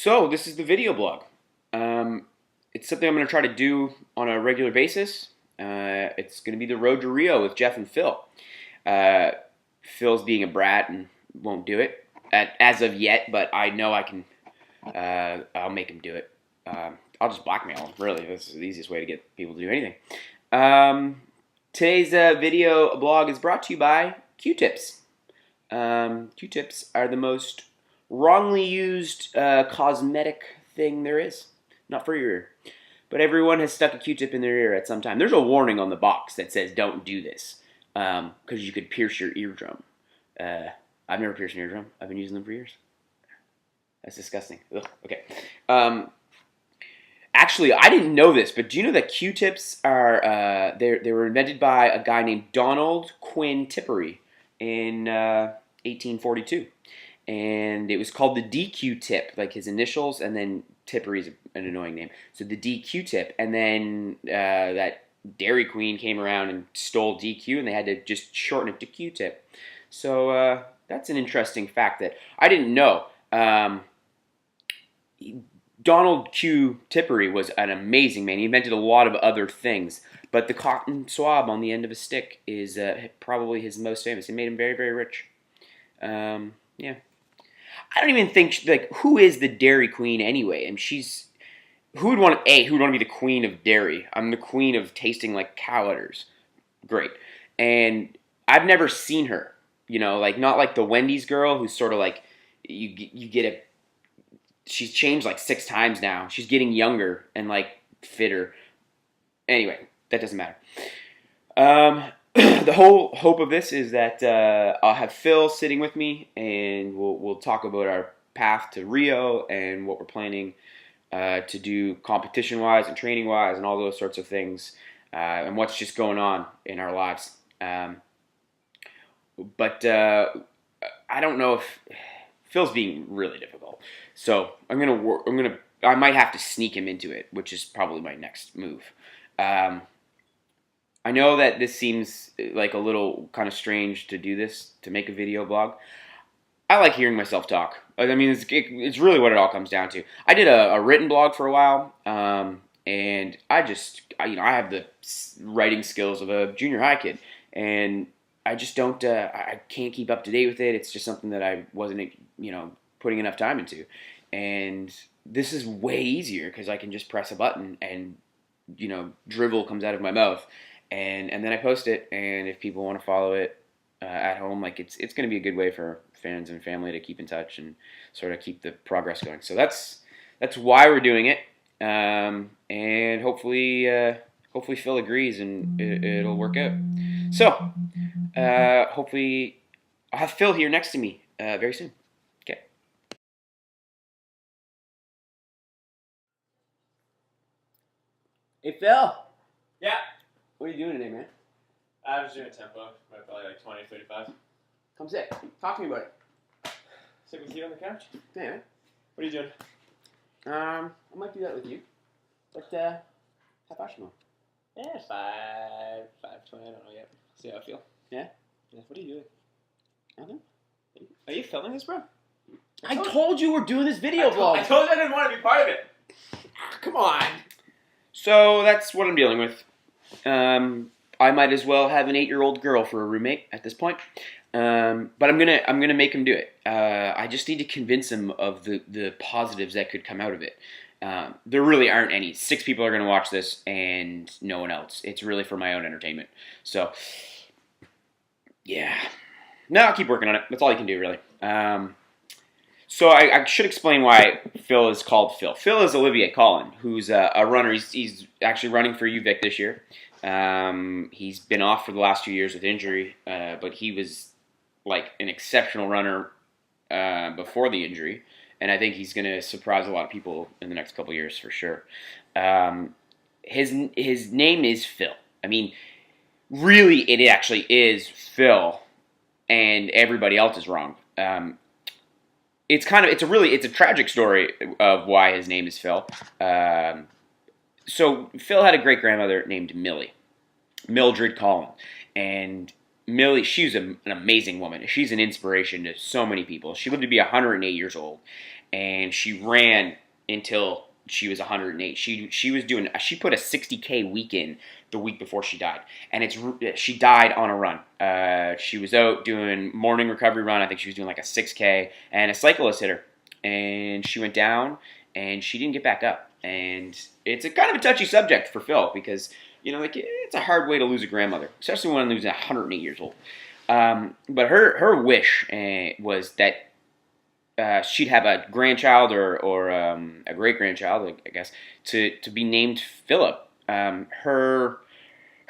So this is the video blog. It's something I'm going to try to do on a regular basis. It's going to be the road to Rio with Geoff and Phil. Phil's being a brat and won't do it as of yet, but I know I can. I'll make him do it. I'll just blackmail him. Really, this is the easiest way to get people to do anything. Today's video blog is brought to you by Q-tips. Q-tips are the most wrongly used cosmetic thing there is. Not for your ear. But everyone has stuck a Q-tip in their ear at some time. There's a warning on the box that says don't do this because you could pierce your eardrum. I've never pierced an eardrum. I've been using them for years. That's disgusting. Ugh, okay. Actually, I didn't know this, but do you know that Q-tips are they were invented by a guy named Donald Quinn Tippery in 1842, and it was called the DQ tip, like his initials, and then Tippery's an annoying name, so the DQ tip, and then that Dairy Queen came around and stole DQ, and they had to just shorten it to Q-tip. So that's an interesting fact that I didn't know. Donald Q. Tippery was an amazing man. He invented a lot of other things, but the cotton swab on the end of a stick is probably his most famous. It made him very, very rich. Yeah. I don't even think, like, who is the Dairy Queen anyway? And who would want to be the queen of dairy? I'm the queen of tasting like cow udders. Great. And I've never seen her, like, not like the Wendy's girl who's sort of like, you get a, she's changed like 6 times now. She's getting younger and like fitter. Anyway, that doesn't matter. The whole hope of this is that I'll have Phil sitting with me, and we'll talk about our path to Rio and what we're planning to do competition-wise and training-wise and all those sorts of things, and what's just going on in our lives. But I don't know if Phil's being really difficult, so I might have to sneak him into it, which is probably my next move. I know that this seems like a little kind of strange to do this, to make a video blog. I like hearing myself talk. I mean, it's really what it all comes down to. I did a written blog for a while, and I have the writing skills of a junior high kid, and I just don't, I can't keep up to date with it. It's just something that I wasn't, putting enough time into. And this is way easier because I can just press a button and, drivel comes out of my mouth. And then I post it, and if people want to follow it at home, like it's going to be a good way for fans and family to keep in touch and sort of keep the progress going. So that's why we're doing it, and hopefully Phil agrees and it'll work out. So hopefully I'll have Phil here next to me very soon. Okay. Hey Phil. Yeah. What are you doing today, man? I was doing a tempo, probably like 20, 35. Come sit. Talk to me about it. Sit with you on the couch? Yeah, man. What are you doing? I might do that with you. But, how about you? Yeah, 5:20, I don't know yet. See how I feel. Yeah? Yeah, what are you doing? Nothing. Are you filming this, bro? I told you we're doing this video blog. I told you I didn't want to be part of it. Come on. So, that's what I'm dealing with. I might as well have an 8-year-old girl for a roommate at this point. But I'm gonna make him do it. I just need to convince him of the positives that could come out of it. There really aren't any. 6 people are gonna watch this, and no one else. It's really for my own entertainment. So, yeah. No, I'll keep working on it. That's all you can do, really. So I should explain why Phil is called Phil. Phil is Olivier Collin, who's a runner. He's actually running for UVic this year. He's been off for the last 2 years with injury, but he was like an exceptional runner before the injury, and I think he's going to surprise a lot of people in the next couple of years for sure. His name is Phil. I mean, really, it actually is Phil, and everybody else is wrong. It's a tragic story of why his name is Phil. So Phil had a great grandmother named Mildred Collin, and Millie, she's an amazing woman. She's an inspiration to so many people. She lived to be 108 years old, and she ran until she was 108. She put a 60K week in the week before she died, and she died on a run. She was out doing morning recovery run. I think she was doing like a 6K, and a cyclist hit her, and she went down, and she didn't get back up. And it's a kind of a touchy subject for Phil because like it's a hard way to lose a grandmother, especially when losing 108 years old. But her wish was that she'd have a grandchild or a great grandchild, I guess, to be named Philip. Her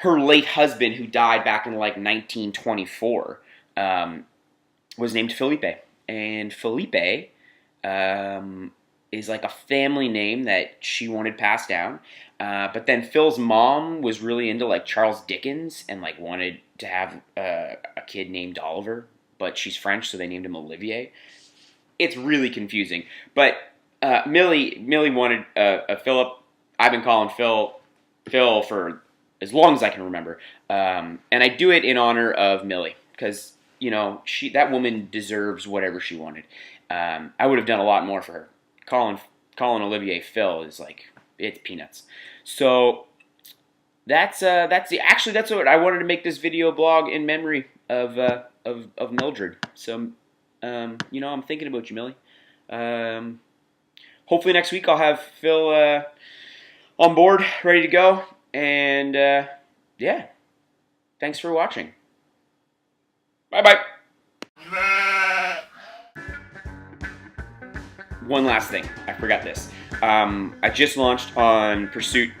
late husband, who died back in like 1924, was named Felipe, and Felipe is like a family name that she wanted passed down. But then Phil's mom was really into like Charles Dickens and like wanted to have a kid named Oliver, but she's French, so they named him Olivier. It's really confusing. But Millie wanted a Philip. I've been calling Phil for as long as I can remember, and I do it in honor of Millie because that woman deserves whatever she wanted. I would have done a lot more for her. Collin, Olivier, Phil is like it's peanuts. So that's what I wanted to make this video blog in memory of Mildred. So. I'm thinking about you, Millie. Hopefully next week I'll have Phil on board, ready to go. And, yeah. Thanks for watching. Bye-bye. One last thing. I forgot this. I just launched on Pursuit.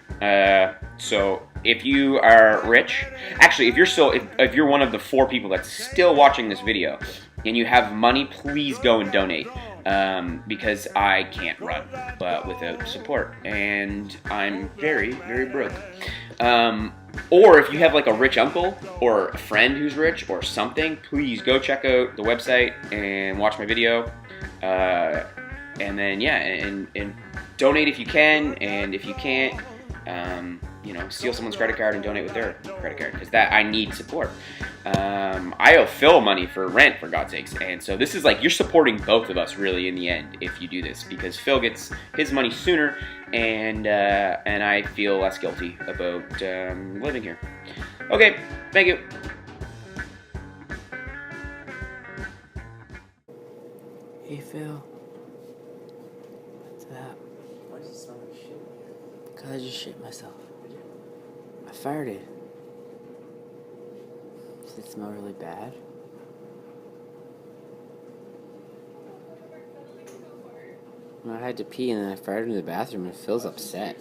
So if you are rich, actually, if you're one of the 4 people that's still watching this video, and you have money, please go and donate, because I can't run without support, and I'm very, very broke. Or if you have like a rich uncle or a friend who's rich or something, please go check out the website and watch my video, and then and donate if you can, and if you can't, steal someone's credit card and donate with their credit card, because I need support. I owe Phil money for rent, for God's sakes, and so this is like you're supporting both of us really in the end if you do this, because Phil gets his money sooner, and I feel less guilty about living here. Okay, thank you. Hey Phil, what's up? Why does it smell like shit? Cause I just shit myself. I farted. Does it smell really bad? I had to pee and then I farted in the bathroom and Phil's upset.